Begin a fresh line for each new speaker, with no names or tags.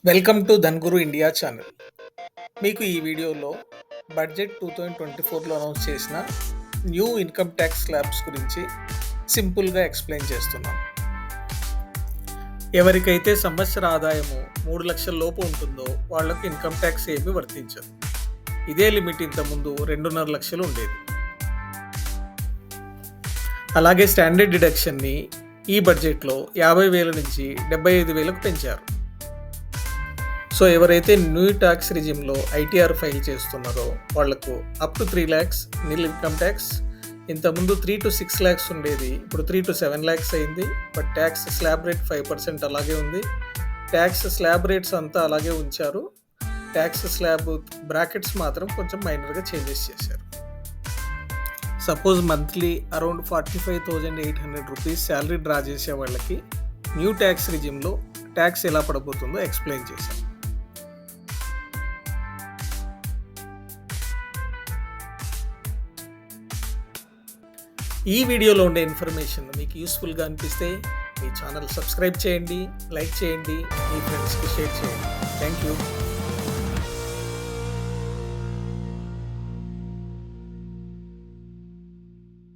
Welcome to Dhanguru India channel. మీకు ఈ వీడియోలో బడ్జెట్ 2024లో అనౌన్స్ చేసిన న్యూ ఇన్కమ్ ట్యాక్స్ స్లాబ్స్ గురించి సింపుల్గా ఎక్స్ప్లెయిన్ చేస్తున్నాం. ఎవరికైతే సంవత్సర ఆదాయము 3 లక్షల లోపు ఉంటుందో వాళ్లకు ఇన్కమ్ ట్యాక్స్ ఏమీ వర్తించదు. ఇదే లిమిట్ ఇంతకుముందు 2.5 లక్షలు ఉండేది. అలాగే స్టాండర్డ్ డిడక్షన్ని ఈ బడ్జెట్లో 50,000 నుంచి 75,000కు పెంచారు. సో ఎవరైతే న్యూ ట్యాక్స్ రిజిమ్లో ఐటీఆర్ ఫైల్ చేస్తున్నారో వాళ్లకు up to 3 lakhs nil income tax. ఇంతకుముందు 3 to 6 lakhs ఉండేది, ఇప్పుడు 3 to 7 lakhs అయింది. బట్ ట్యాక్స్ స్లాబ్ రేట్ 5% అలాగే ఉంది. ట్యాక్స్ స్లాబ్ రేట్స్ అంతా అలాగే ఉంచారు. ట్యాక్స్ స్లాబ్ బ్రాకెట్స్ మాత్రం కొంచెం మైనర్గా చేంజెస్ చేశారు. Suppose monthly around 45,800 rupees salary draw చేసే వాళ్ళకి న్యూ ట్యాక్స్ రిజిమ్లో ట్యాక్స్ ఎలా పడబోతుందో ఎక్స్ప్లెయిన్ చేశాను. ఈ వీడియోలో ఉండే ఇన్ఫర్మేషన్ మీకు యూస్ఫుల్గా అనిపిస్తే మీ ఛానల్ సబ్స్క్రైబ్ చేయండి, లైక్ చేయండి, మీ ఫ్రెండ్స్కి షేర్ చేయండి. Thank you.